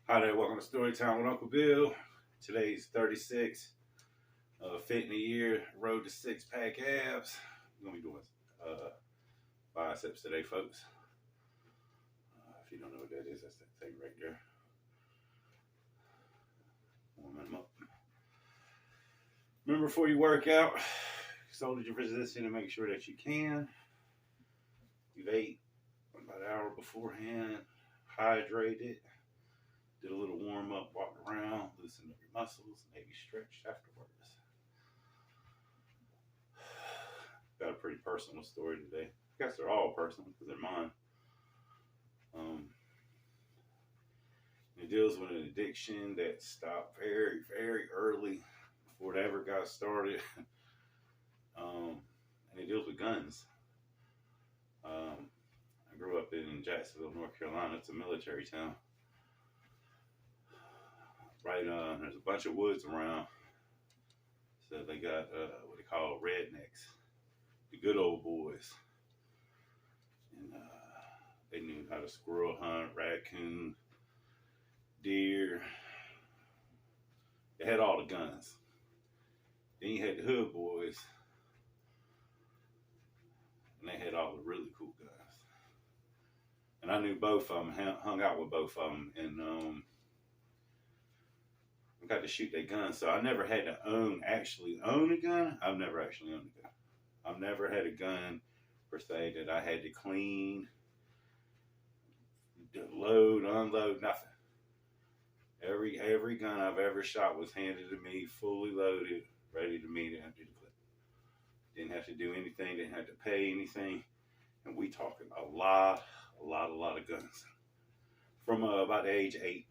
Hi there, welcome to Storytime with Uncle Bill. Today's 36, fit in a year, road to six-pack abs. We're going to be doing biceps today, folks. If you don't know what that is, that's that thing right there. Warming them up. Remember, before you work out, soldier your resistance and make sure that you can. You've ate about an hour beforehand, hydrated. Did a little warm up, walked around, loosened up your muscles, maybe stretched afterwards. Got a pretty personal story today. I guess they're all personal because they're mine. It deals with an addiction that stopped very, very early before it ever got started. And it deals with guns. I grew up in Jacksonville, North Carolina. It's a military town. Right, there's a bunch of woods around, so they got what they call rednecks, the good old boys, and they knew how to squirrel hunt, raccoon, deer. They had all the guns. Then you had the hood boys, and they had all the really cool guns. And I knew both of them, hung out with both of them, and got to shoot their guns. So I never had to actually own a gun. I've never actually owned a gun. I've never had a gun per se that I had to clean, load, unload, nothing. Every gun I've ever shot was handed to me, fully loaded, ready to me to empty the clip. Didn't have to do anything, didn't have to pay anything. And we talking a lot of guns. From about the age of 8.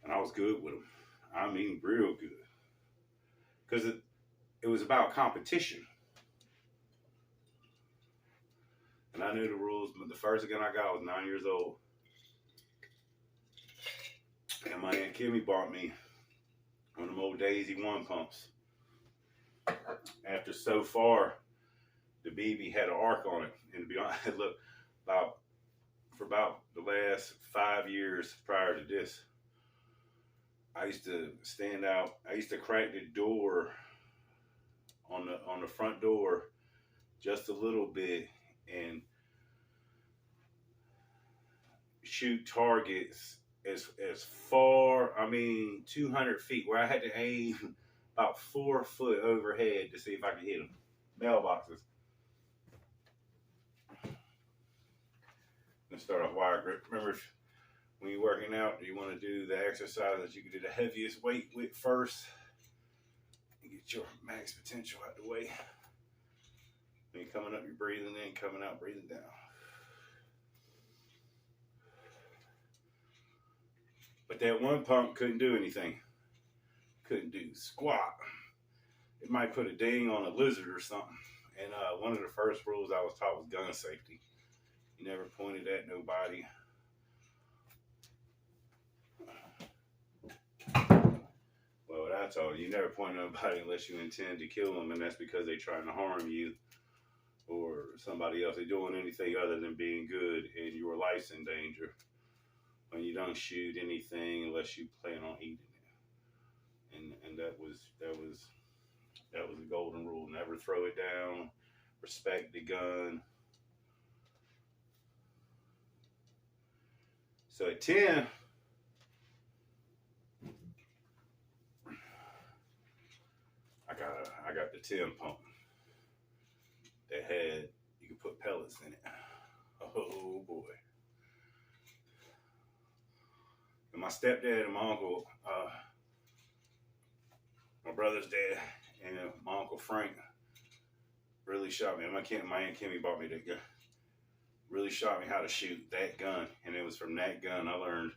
And I was good with them. I mean, real good. Because it was about competition. And I knew the rules. But the first gun I got, I was 9 years old. And my Aunt Kimmy bought me one of them old Daisy 1 pumps. After so far, the BB had an arc on it. And to be honest, look, for about the last 5 years prior to this, I used to stand out. I used to crack the door on the front door just a little bit and shoot targets as far, 200 feet, where I had to aim about 4 foot overhead to see if I could hit them. Mailboxes. Let's start off wire grip. Remember, when you're working out, you want to do the exercise that you can do the heaviest weight with first and get your max potential out the way. When you're coming up, you're breathing in, coming out, breathing down. But that one pump couldn't do anything. Couldn't do squat. It might put a ding on a lizard or something. And one of the first rules I was taught was gun safety. You never pointed at nobody. Well, what I told you never point at nobody unless you intend to kill them, and that's because they're trying to harm you or somebody else. They're doing anything other than being good, and your life's in danger. When you don't shoot anything unless you plan on eating it, and that was the golden rule. Never throw it down. Respect the gun. So at 10. I got the 10 pump that had, you could put pellets in it. Oh boy. And my stepdad and my uncle, my brother's dad, and my uncle Frank really shot me. My Aunt Kimmy bought me that gun. Really shot me how to shoot that gun. And it was from that gun I learned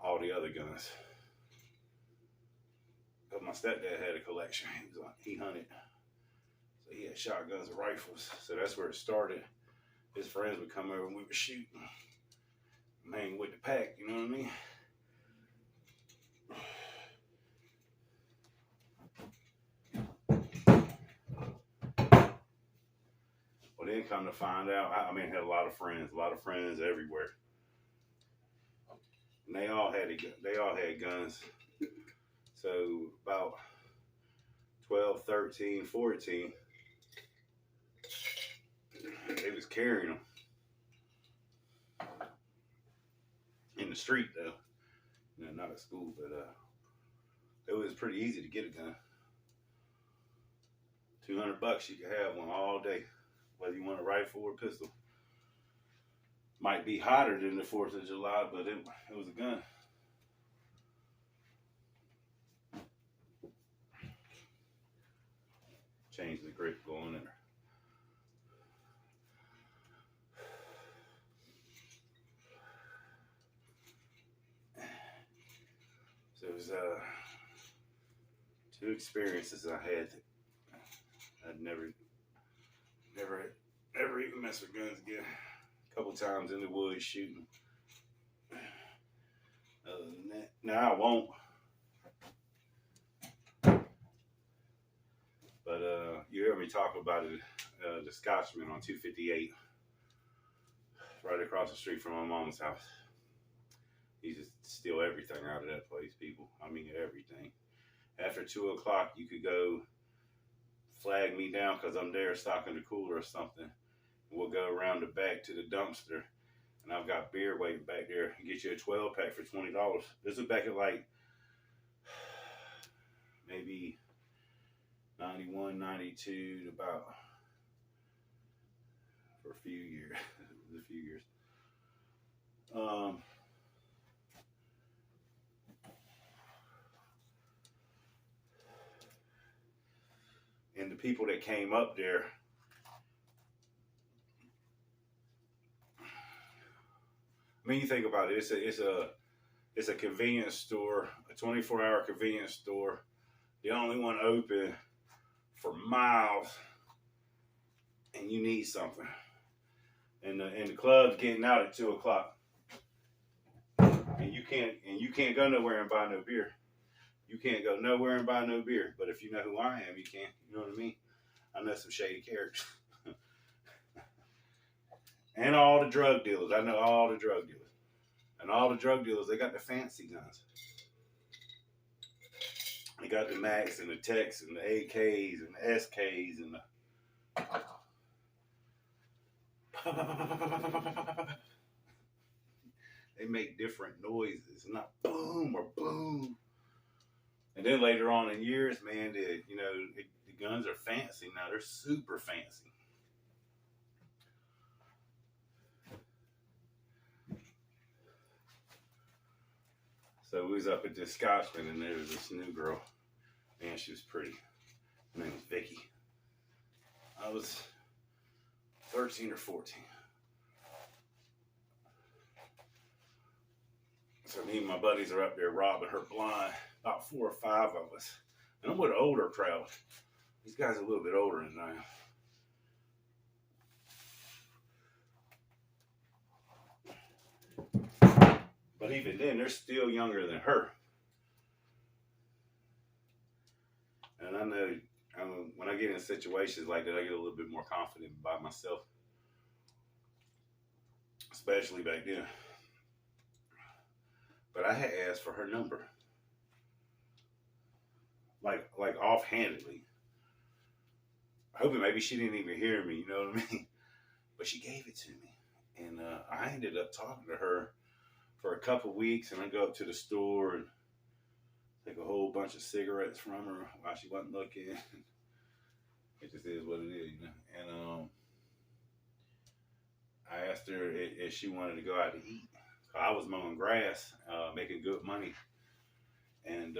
all the other guns. But my stepdad had a collection. He hunted. So he had shotguns and rifles. So that's where it started. His friends would come over and we would shoot. Hang with the pack, you know what I mean? Well, Well, then come to find out, I mean, I had a lot of friends everywhere. And they all had guns. So about 12, 13, 14, they was carrying them in the street though. You know, not at school, but it was pretty easy to get a gun. $200, you could have one all day, whether you want a rifle or a pistol. Might be hotter than the 4th of July, but it was a gun. Change the grip going in there. So it was 2 experiences I had. I'd never even mess with guns again. A couple times in the woods shooting. Other than that, now I won't. But you heard me talk about it, the Scotchman on 258, right across the street from my mom's house. He just steal everything out of that place, people. I mean, everything. After 2 o'clock, you could go flag me down because I'm there stocking the cooler or something. We'll go around the back to the dumpster, and I've got beer waiting back there. Get you a 12-pack for $20. This is back at like maybe 91, 92, about for a few years. It was a few years. And the people that came up there, I mean, you think about it. It's a convenience store, a 24-hour convenience store. The only one open for miles, and you need something. And the club's getting out at 2 o'clock, and you can't go nowhere and buy no beer. You can't go nowhere and buy no beer. But if you know who I am, you can. You know what I mean? I know some shady characters. And all the drug dealers. I know all the drug dealers. And all the drug dealers, they got the fancy guns. They got the Max and the Techs and the AKs and the SKs and the... They make different noises. Not boom or boom. And then later on in years, man, the guns are fancy now. They're super fancy. So we was up at this Scotchman, and there was this new girl. Man, she was pretty. Her name was Vicky. I was 13 or 14. So me and my buddies are up there robbing her blind. About 4 or 5 of us. And I'm with an older crowd. These guys are a little bit older than I am. But even then, they're still younger than her. And I know when I get in situations like that, I get a little bit more confident by myself. Especially back then. But I had asked for her number. Like offhandedly. Hoping maybe she didn't even hear me, you know what I mean? But she gave it to me. And I ended up talking to her for a couple weeks, and I go up to the store and take a whole bunch of cigarettes from her while she wasn't looking. It just is what it is, you know. And I asked her if she wanted to go out to eat. I was mowing grass, making good money. And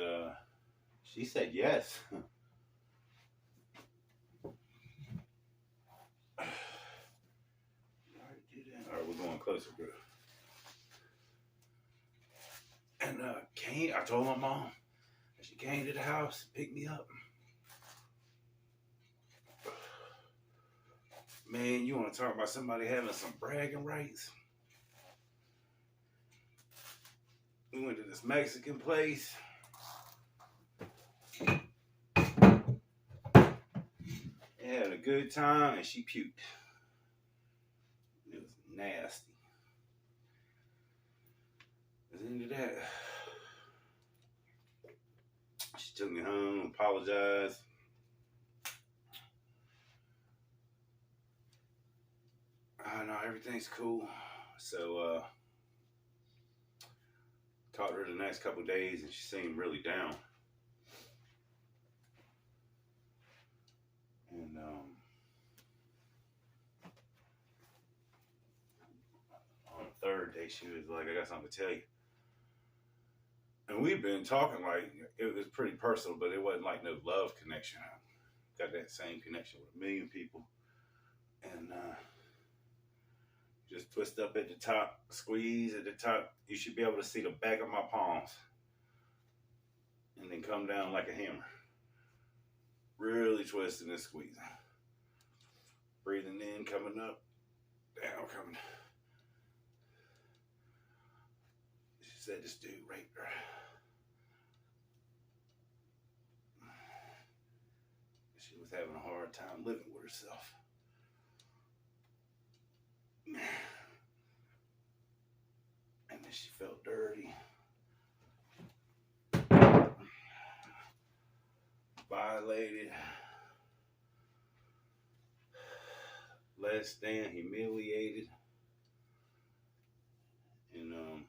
she said yes. All right, we're going closer, bro. And I told my mom, and she came to the house, picked me up. Man, you want to talk about somebody having some bragging rights? We went to this Mexican place. Had a good time, and she puked. nasty. At the end of that, she took me home, apologized. No, everything's cool. So, talked to her the next couple of days, and she seemed really down. And on the third day, she was like, "I got something to tell you." And we've been talking like it was pretty personal, but it wasn't like no love connection. I got that same connection with a million people, and just twist up at the top, squeeze at the top. You should be able to see the back of my palms, and then come down like a hammer. Really twisting and squeezing. Breathing in, coming up, down, coming. She said this dude raped her. She was having a hard time living with herself. And then she felt dirty. Violated. Less than, humiliated. And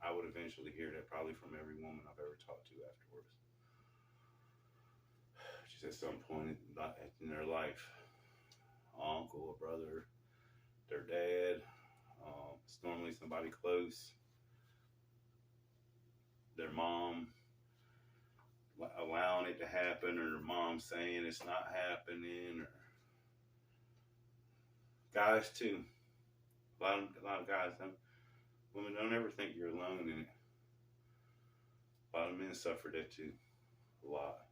I would eventually hear that probably from every woman I've ever talked to afterwards. Just at some point in their life, uncle, a brother, their dad, it's normally somebody close, their mom allowing it to happen, or their mom saying it's not happening, or guys too. A lot of guys women don't ever think you're alone in it. A lot of men suffer that too, a lot.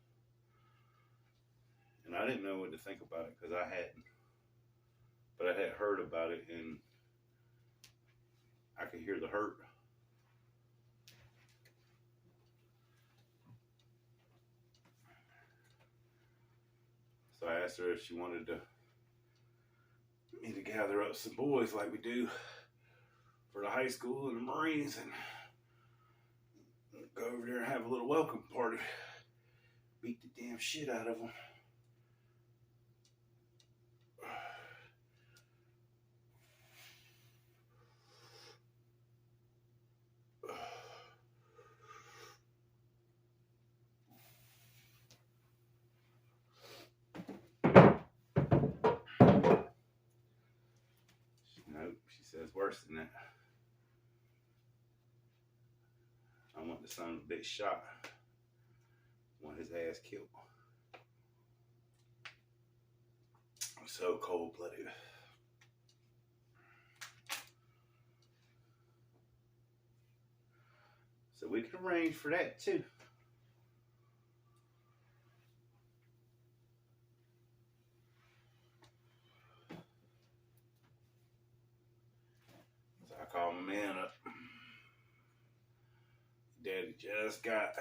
And I didn't know what to think about it because I hadn't. But I had heard about it, and I could hear the hurt. So I asked her if she wanted me to gather up some boys like we do for the high school and the Marines, and go over there and have a little welcome party. Beat the damn shit out of them. Nope, she says worse than that. I want the son of a bitch shot. I want his ass killed. I'm so cold-blooded. So we can arrange for that too. So I called my man up. Daddy just got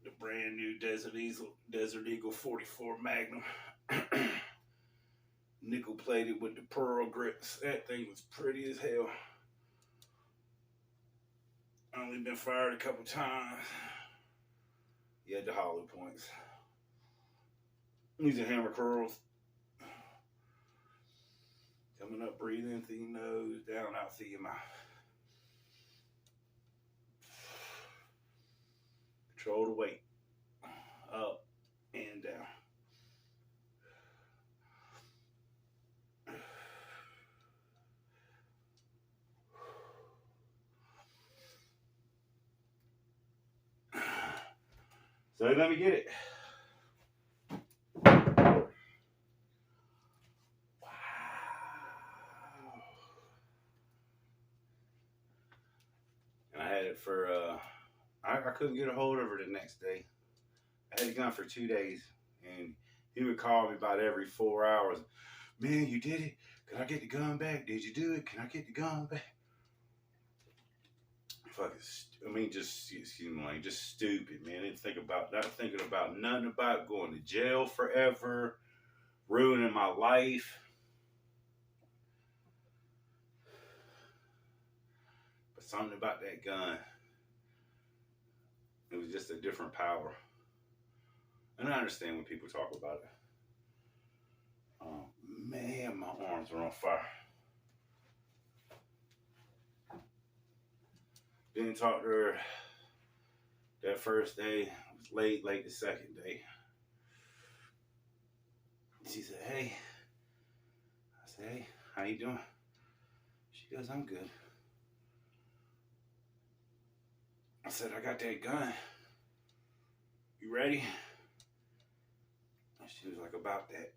the brand new Desert Eagle 44 Magnum. Nickel plated with the pearl grips. That thing was pretty as hell. Only been fired a couple times. He had the hollow points. These are hammer curls. Coming up, breathe in through your nose, down out through your mouth. Control the weight. Up and down. So let me get it. Wow. And I had it for, I couldn't get a hold of her the next day. I had the gun for 2 days. And he would call me about every 4 hours. Man, you did it. Can I get the gun back? Did you do it? Can I get the gun back? Just stupid, man. Not thinking about nothing about going to jail forever, ruining my life. Something about that gun. It was just a different power. And I understand when people talk about it. Oh, man, my arms are on fire. Didn't talk to her that first day. It was late the second day. She said, hey. I said, hey, how you doing? She goes, I'm good. I said, I got that gun. You ready? And she was like, about that.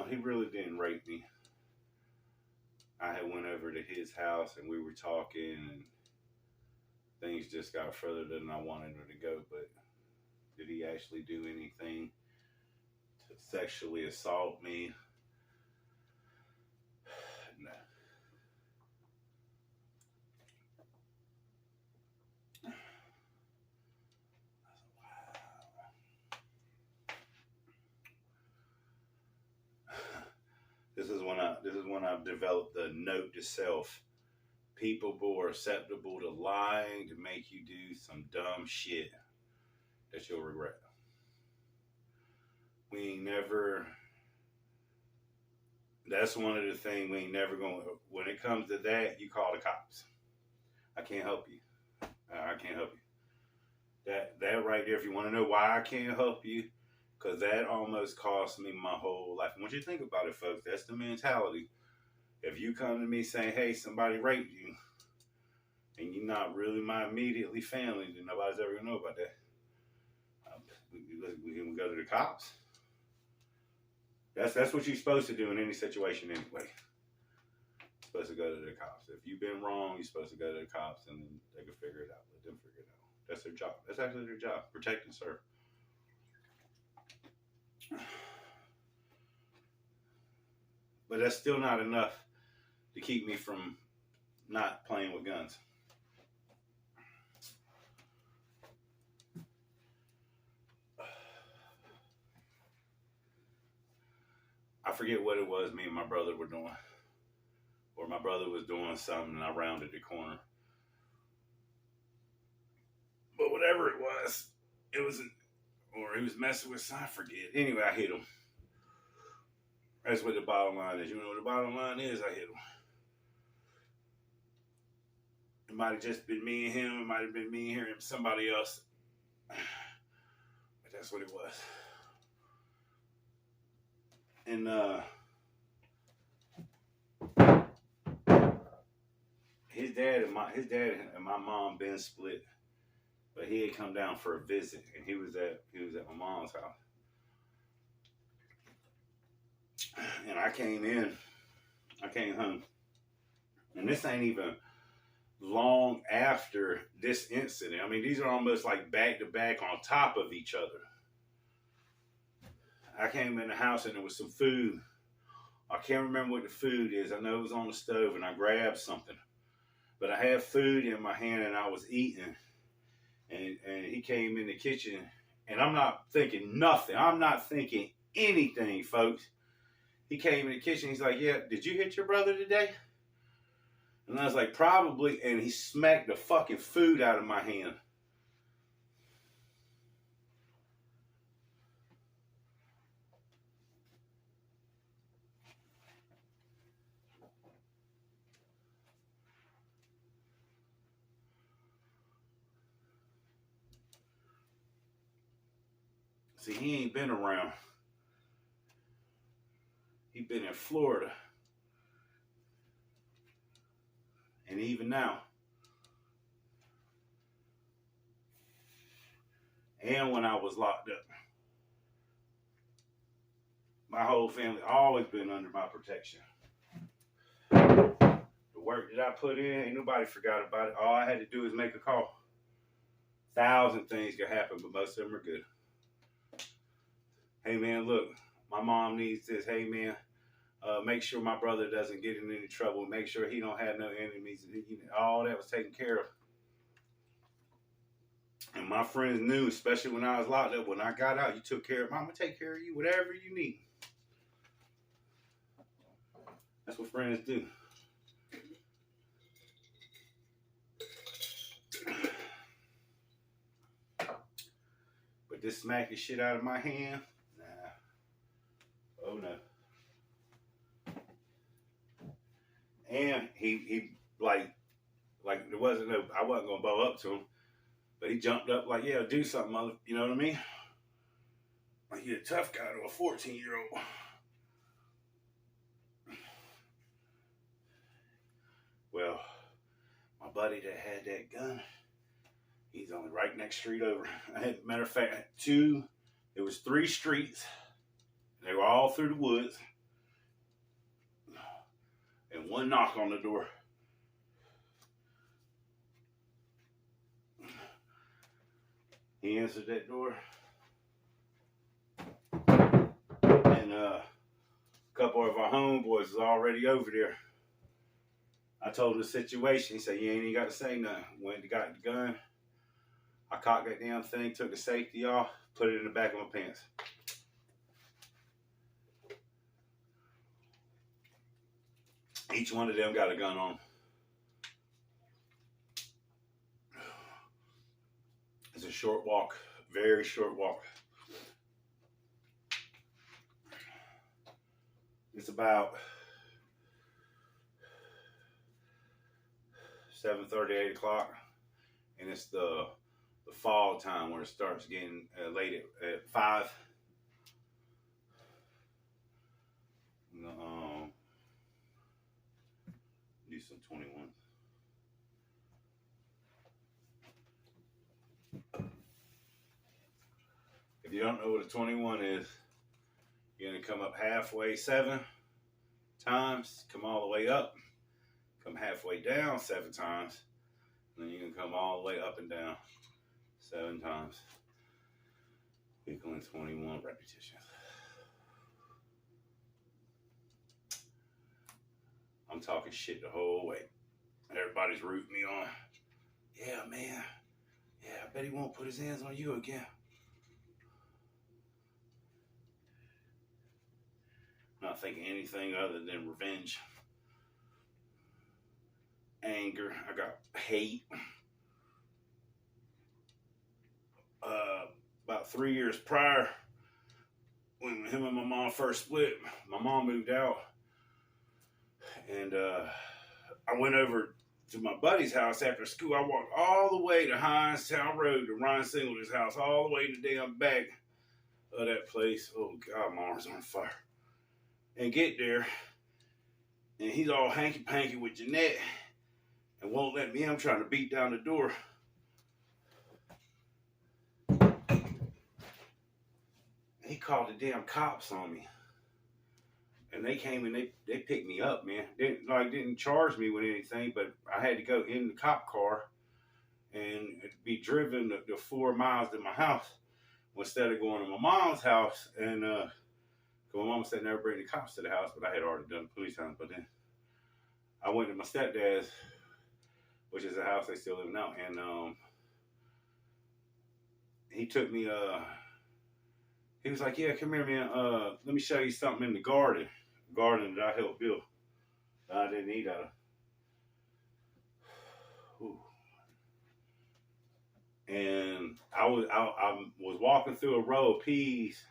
He really didn't rape me. I had went over to his house and we were talking and things just got further than I wanted them to go. But did he actually do anything to sexually assault me? No. This is when I've developed the note to self. People are susceptible to lying to make you do some dumb shit that you'll regret. We ain't never. That's one of the things we ain't never going. When it comes to that, you call the cops. I can't help you. I can't help you. That right there. If you want to know why I can't help you. Because that almost cost me my whole life. And once you think about it, folks, that's the mentality. If you come to me saying, hey, somebody raped you, and you're not really my immediately family, then nobody's ever going to know about that. We can go to the cops. That's what you're supposed to do in any situation anyway. You're supposed to go to the cops. If you've been wrong, you're supposed to go to the cops, and then they can figure it out. Let them figure it out. That's their job. That's actually their job. Protect and serve. But that's still not enough to keep me from not playing with guns. I forget what it was me and my brother were doing. Or my brother was doing something and I rounded the corner. But whatever it was or he was messing with something, I forget. Anyway, I hit him. That's what the bottom line is. You know what the bottom line is? I hit him. It might have just been me and him. It might have been me and him, somebody else. But that's what it was. And his dad and my mom been split. But he had come down for a visit, and he was at my mom's house. And I came home. And this ain't even long after this incident. I mean, these are almost like back to back on top of each other. I came in the house and there was some food. I can't remember what the food is. I know it was on the stove and I grabbed something. But I had food in my hand and I was eating. And he came in the kitchen and I'm not thinking nothing. I'm not thinking anything, folks. He came in the kitchen. He's like, yeah, did you hit your brother today? And I was like, probably. And he smacked the fucking food out of my hand. See, he ain't been around. He been in Florida. And even now. And when I was locked up. My whole family always been under my protection. The work that I put in, ain't nobody forgot about it. All I had to do is make a call. 1,000 things could happen, but most of them are good. Hey man, look, my mom needs this. Hey man, make sure my brother doesn't get in any trouble. Make sure he don't have no enemies. All that was taken care of. And my friends knew, especially when I was locked up, when I got out, you took care of mom. I'm gonna take care of you, whatever you need. That's what friends do. But this smacking shit out of my hand, nah. Oh no. And he like there wasn't no, I wasn't gonna bow up to him, but he jumped up like, yeah, do something, mother. You know what I mean? Like you're a tough guy to a 14-year-old. Well, my buddy that had that gun, he's on the right next street over. Matter of fact, it was 3 streets. They were all through the woods. And one knock on the door. He answered that door. And a couple of our homeboys was already over there. I told him the situation. He said, you ain't even got to say nothing. Went and got the gun. I cocked that damn thing, took the safety off, put it in the back of my pants. Each one of them got a gun on. It's a short walk, very short walk. It's about 7:30, 8 o'clock, and it's the fall time where it starts getting late at 5. Do some 21. If you don't know what a 21 is, you're gonna come up halfway 7 times, come all the way up, come halfway down 7 times, and then you can come all the way up and down 7 times, equaling 21 repetitions. I'm talking shit the whole way. Everybody's rooting me on. Yeah, man. Yeah, I bet he won't put his hands on you again. Not thinking anything other than revenge. Anger. I got hate. About 3 years prior, when him and my mom first split, my mom moved out. And I went over to my buddy's house after school. I walked all the way to Hindstown Road to Ryan Singleton's house, all the way to the damn back of that place. Oh, God, my arm's on fire. And get there, and he's all hanky-panky with Jeanette and won't let me in. I'm trying to beat down the door. He called the damn cops on me. And they came and they picked me up, man. Didn't charge me with anything, but I had to go in the cop car and be driven the 4 miles to my house instead of going to my mom's house. And my mom said never bring the cops to the house, but I had already done the police house. But then I went to my stepdad's, which is a house they still live in now, and he took me. He was like, "Yeah, come here, man. Let me show you something in the garden that I helped build. That I didn't eat out of." Ooh. And I was walking through a row of peas.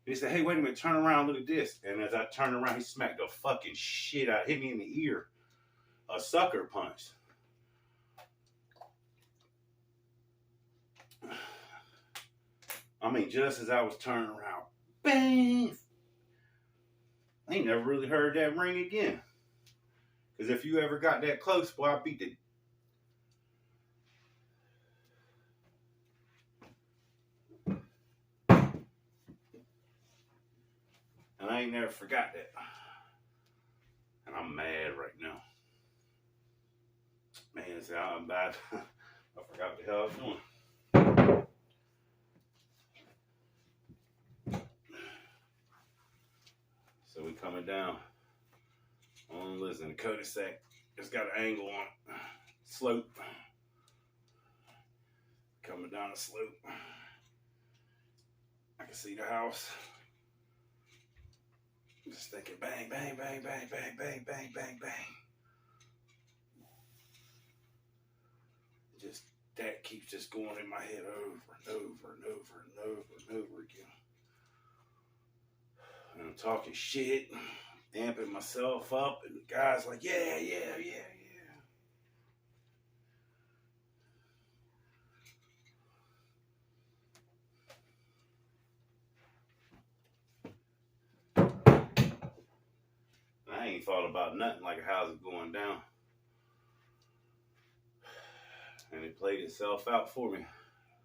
He said, "Hey, wait a minute, turn around, look at this." And as I turned around, he smacked the fucking shit out, hit me in the ear. A sucker punch. I mean, just as I was turning around, bang! I ain't never really heard that ring again. Because if you ever got that close, boy, I beat the... And I ain't never forgot that. And I'm mad right now. Man, see, I'm bad. I forgot what the hell I was doing. coming down on, listen, the cul-de-sac. It's got an angle on it. Slope. Coming down the slope. I can see the house. Just thinking bang, bang, bang, bang, bang, bang, bang, bang, bang. Just that keeps just going in my head over and over and over and over and over again. And I'm talking shit, amping myself up, and the guy's like, yeah, yeah, yeah, yeah. I ain't thought about nothing like how's it going down. And it played itself out for me.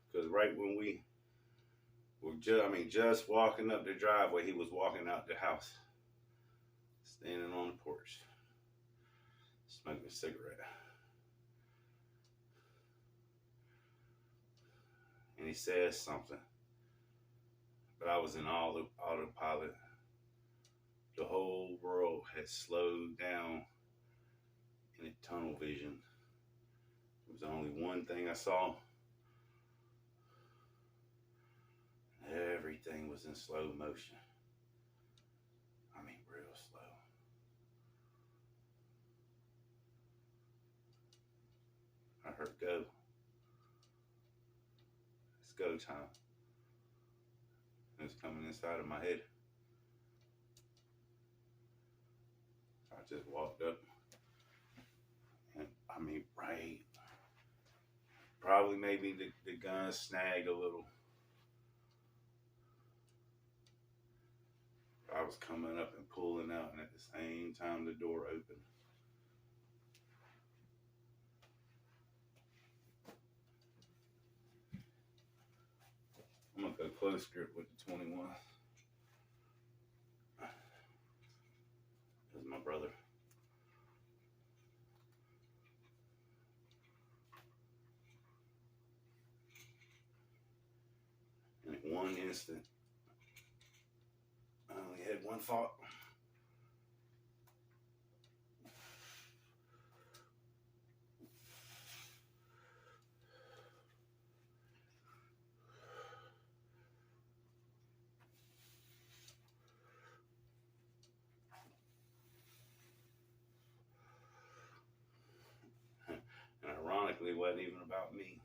Because right when we were just walking up the driveway, he was walking out the house. Standing on the porch. Smoking a cigarette. And he says something. But I was in autopilot. The whole world had slowed down in a tunnel vision. There was only one thing I saw. Everything was in slow motion. I mean, real slow. I heard go. It's go time. It was coming inside of my head. I just walked up. And I mean, right. Probably maybe the gun snagged a little. I was coming up and pulling out, and at the same time the door opened. I'm gonna go close grip with the 21. This is my brother. And in one instant, I only had one thought. And ironically, it wasn't even about me.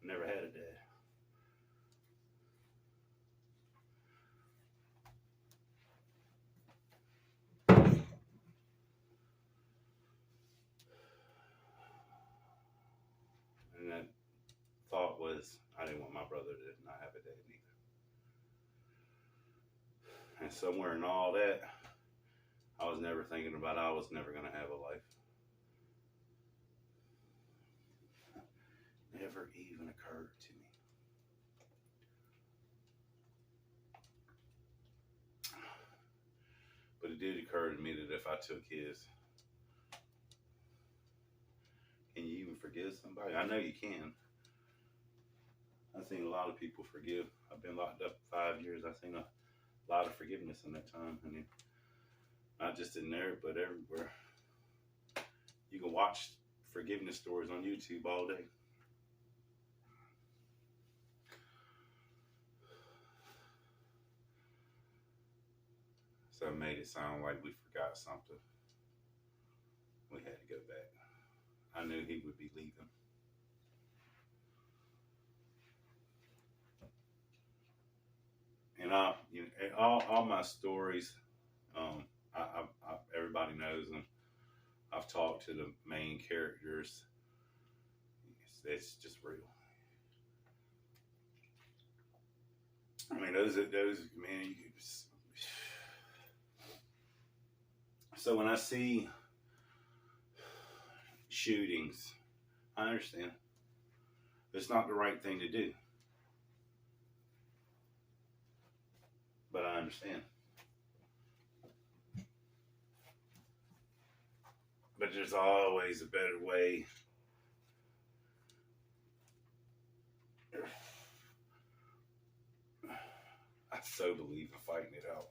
I never had a dad. And that thought was, I didn't want my brother to not have a dad either. And somewhere in all that, I was never thinking about I was never going to have a life. Never even occurred to me. But it did occur to me that if I took his, can you even forgive somebody? I know you can. I've seen a lot of people forgive. I've been locked up 5 years. I've seen a lot of forgiveness in that time. I mean, not just in there, but everywhere. You can watch forgiveness stories on YouTube all day. So it made it sound like we forgot something. We had to go back. I knew he would be leaving. And all my stories, everybody knows them. I've talked to the main characters. It's just real. I mean, those man. So when I see shootings, I understand. It's not the right thing to do. But I understand. But there's always a better way. so believe in fighting it out.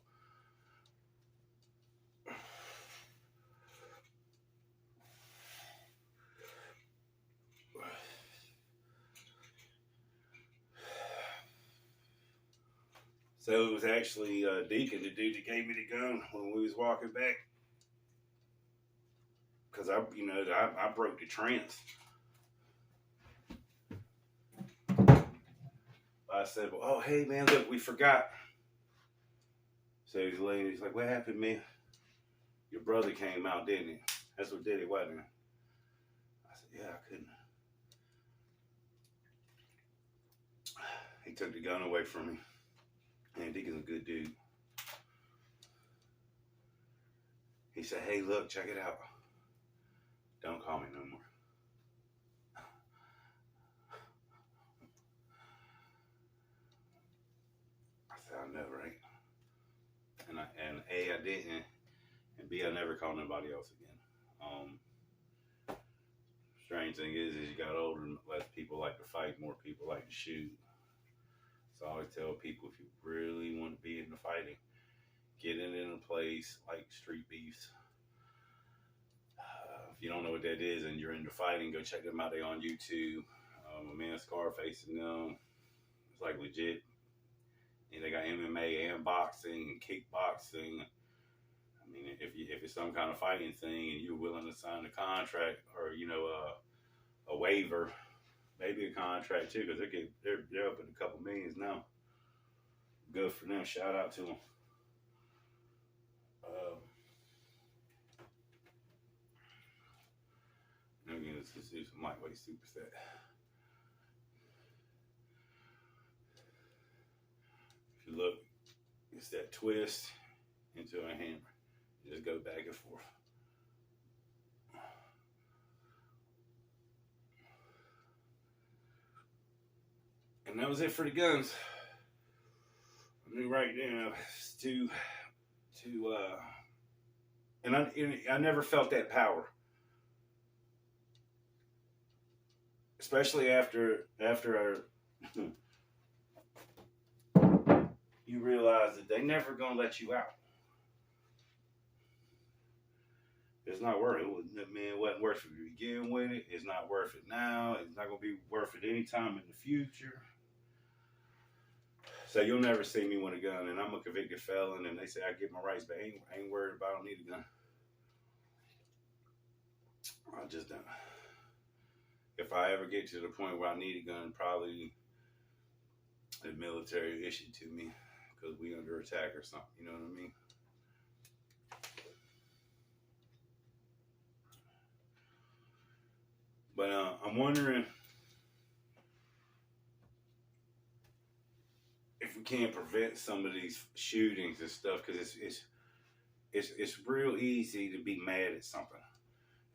So it was actually Deacon, the dude that gave me the gun when we was walking back. Because I broke the trance. I said, well, oh, hey, man, look, we forgot. So he's like, what happened, man? Your brother came out, didn't he? That's what did it, wasn't it? I said, yeah, I couldn't. He took the gun away from me. And Deacon's a good dude. He said, hey, look, check it out. Don't call me no more. I said, I know, right? And A, I didn't. And B, I never called nobody else again. Strange thing is you got older and less people like to fight, more people like to shoot. So I always tell people, if you really want to be in the fighting, get it in a place like Street Beefs. If you don't know what that is and you're into fighting, go check them out. They're on YouTube. My man Scarface and them. It's like legit. And they got MMA and boxing and kickboxing. I mean, if it's some kind of fighting thing and you're willing to sign a contract or a waiver, maybe a contract too, because they're up in a couple millions now. Good for them. Shout out to them. Again, let's just do some lightweight superset. If you look, it's that twist into a hammer. You just go back and forth. And that was it for the guns. I knew right then and I never felt that power, especially after you realize that they never gonna let you out. It's not worth it. Man, it wasn't worth it to begin with. It's not worth it now. It's not gonna be worth it anytime in the future. So you'll never see me with a gun, and I'm a convicted felon, and they say I get my rights, but I ain't worried about. I don't need a gun. I just don't. If I ever get to the point where I need a gun, probably the military issued to me because we under attack or something. You know what I mean? But I'm wondering if we can't prevent some of these shootings and stuff, because it's real easy to be mad at something.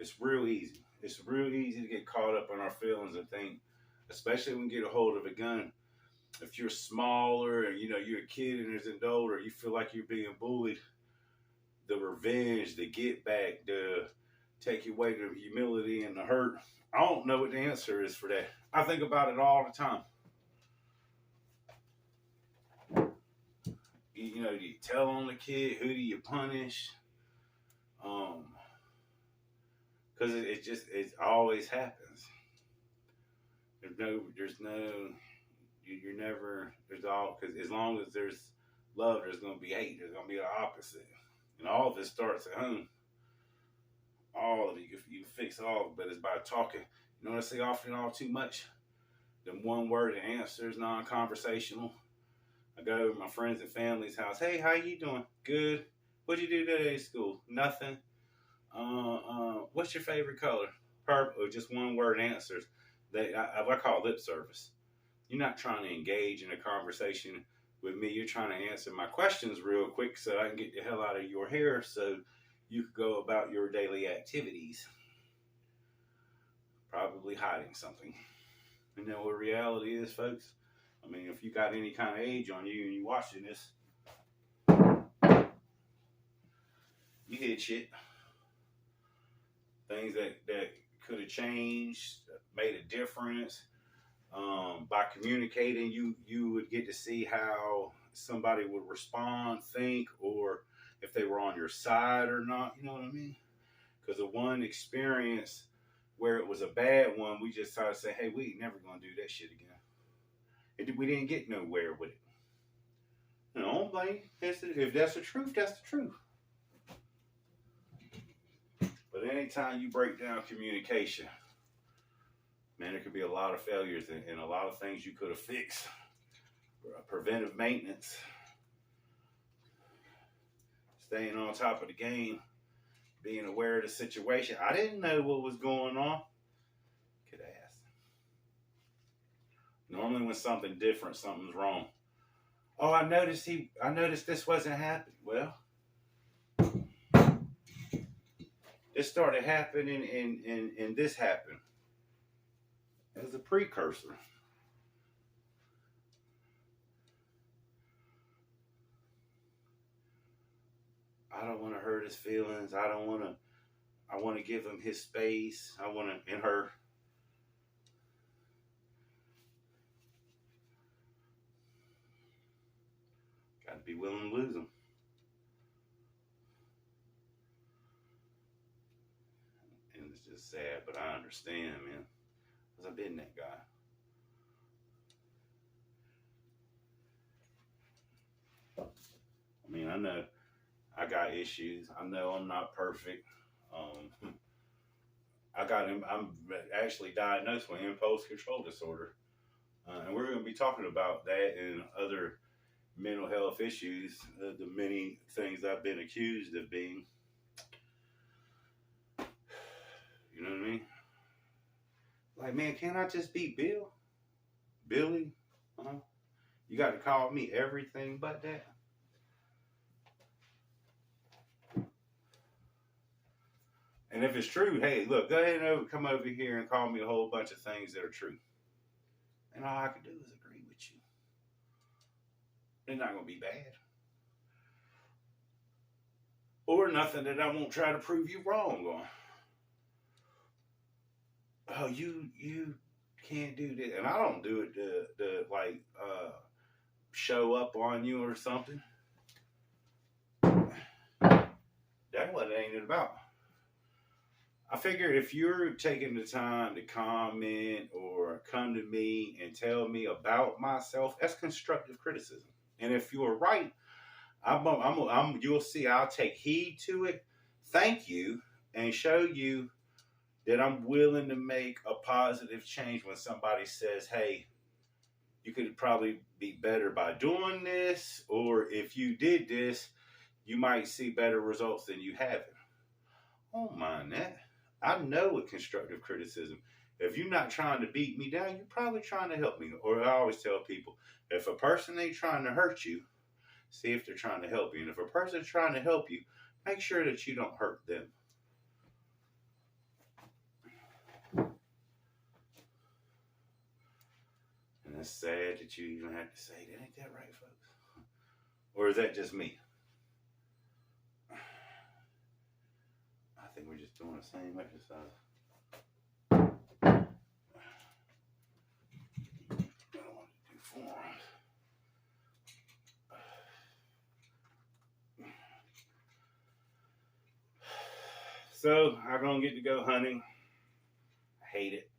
It's real easy. It's real easy to get caught up in our feelings and think, especially when you get a hold of a gun. If you're smaller and you're a kid and there's an adult, or you feel like you're being bullied, the revenge, the get back, the take away the humility and the hurt. I don't know what the answer is for that. I think about it all the time. Do you tell on the kid? Who do you punish? Because it always happens. There's as long as there's love, there's going to be hate. There's going to be the opposite. And all of it starts at home. All of it. You can fix all of it, but it's by talking. You know what I say often, all too much? The one word answers, non-conversational. I go over to my friends and family's house. Hey, how you doing? Good. What'd you do today at school? Nothing. What's your favorite color? Purple. Or just one word answers. I call lip service. You're not trying to engage in a conversation with me. You're trying to answer my questions real quick so I can get the hell out of your hair so you could go about your daily activities. Probably hiding something. You know what reality is, folks? I mean, if you got any kind of age on you and you watching this, you hid shit. Things that could have changed, made a difference. By communicating, you would get to see how somebody would respond, think, or if they were on your side or not. You know what I mean? Because the one experience where it was a bad one, we just started to say, hey, we ain't never going to do that shit again. We didn't get nowhere with it. You know, don't blame. If that's the truth, that's the truth. But anytime you break down communication, man, there could be a lot of failures and a lot of things you could have fixed. Preventive maintenance, staying on top of the game, being aware of the situation. I didn't know what was going on. Could ask. Normally when something different, something's wrong. Oh, I noticed this wasn't happening. Well, this started happening and this happened as a precursor. I don't want to hurt his feelings. I want to give him his space. And her. Got to be willing to lose him. And it's just sad, but I understand, man. Because I've been that guy. I mean, I know I got issues. I know I'm not perfect. I'm actually diagnosed with impulse control disorder. And we're going to be talking about that and other mental health issues, the many things I've been accused of being. You know what I mean? Like, man, can't I just be Bill? Billy? You got to call me everything but that? And if it's true, hey, look, go ahead and come over here and call me a whole bunch of things that are true. And all I can do is agree with you. They're not going to be bad. Or nothing that I won't try to prove you wrong on. Oh, you can't do that. And I don't do it to show up on you or something. That's what it ain't about. I figure if you're taking the time to comment or come to me and tell me about myself, that's constructive criticism. And if you're right, you'll see I'll take heed to it, thank you, and show you that I'm willing to make a positive change when somebody says, hey, you could probably be better by doing this, or if you did this, you might see better results than you haven't. I don't mind that. I know with constructive criticism, if you're not trying to beat me down, you're probably trying to help me. Or I always tell people, if a person ain't trying to hurt you, see if they're trying to help you. And if a person's trying to help you, make sure that you don't hurt them. And it's sad that you even have to say that. Ain't that right, folks? Or is that just me? I think we're just doing the same exercise. I don't want to do forearms. So I'm gonna get to go hunting. I hate it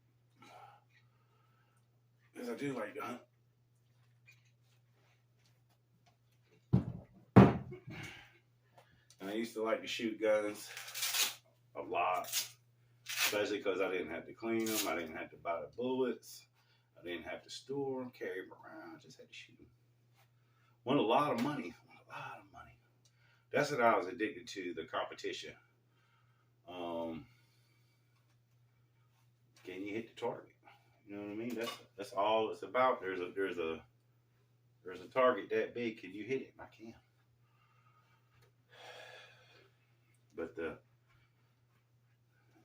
because I do like to hunt. And I used to like to shoot guns a lot, especially because I didn't have to clean them. I didn't have to buy the bullets. I didn't have to store them, carry them around. I just had to shoot them. Won a lot of money. That's what I was addicted to, the competition. Can you hit the target? You know what I mean? That's all it's about. There's a target that big. Can you hit it? I can. But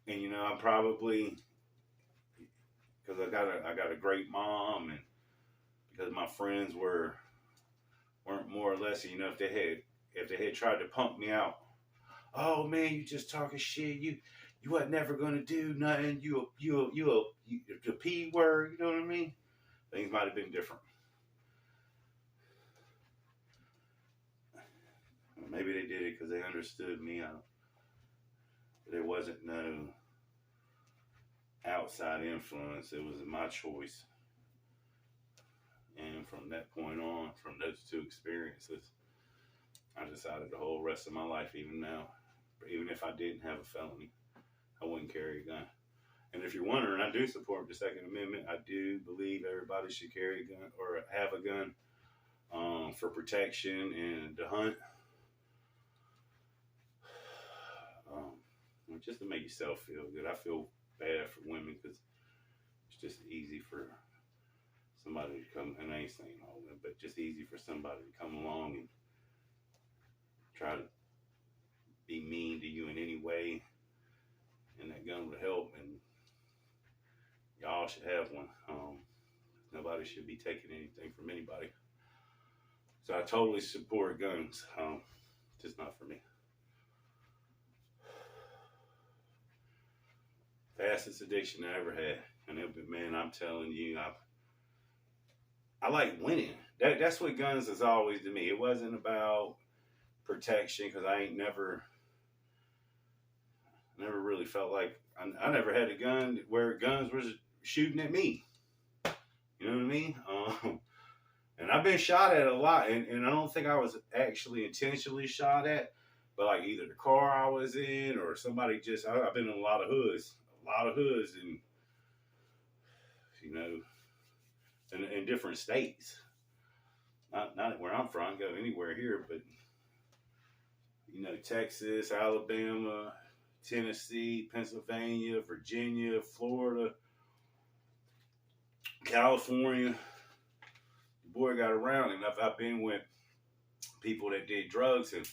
and you know, I'm probably, because I got a great mom, and because my friends weren't more or less, you know, if they had tried to pump me out, oh man, you just talking shit, you wasn't never gonna do nothing, you the P word, you know what I mean? Things might have been different. Maybe they did it because they understood me. There wasn't no outside influence. It was my choice. And from that point on, from those two experiences, I decided the whole rest of my life, even now, even if I didn't have a felony, I wouldn't carry a gun. And if you're wondering, I do support the Second Amendment. I do believe everybody should carry a gun or have a gun for protection and to hunt. Just to make yourself feel good. I feel bad for women because it's just easy for somebody to come, and I ain't saying all women, but just easy for somebody to come along and try to be mean to you in any way, and that gun would help, and y'all should have one. Nobody should be taking anything from anybody. So I totally support guns, just not for me. Fastest addiction I ever had, and man, I'm telling you, I like winning. That's what guns is always to me. It wasn't about protection because I ain't never really felt like I never had a gun where guns was shooting at me. You know what I mean? And I've been shot at a lot, and I don't think I was actually intentionally shot at, but like either the car I was in or somebody just, I've been in a lot of hoods, and you know, in different states. Not where I'm from, I can go anywhere here, but you know, Texas, Alabama, Tennessee, Pennsylvania, Virginia, Florida, California. The boy got around, and I've been with people that did drugs and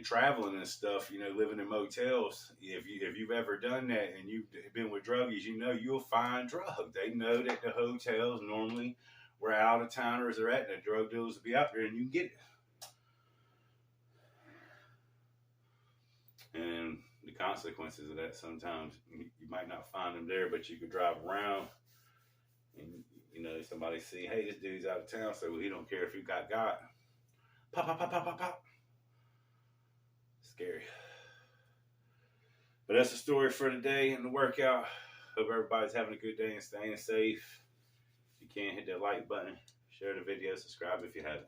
traveling and stuff, you know, living in motels. If you've ever done that and you've been with druggies, you know you'll find drugs. They know that the hotels normally where out of towners are at, and the drug dealers will be out there, and you can get it. And the consequences of that, sometimes you might not find them there, but you could drive around and, you know, somebody see, hey, this dude's out of town, so he don't care if you got. Pop, pop, pop, pop, pop, pop. Scary. But that's the story for today and the workout. Hope everybody's having a good day and staying safe. If you can, hit that like button, share the video, subscribe if you haven't.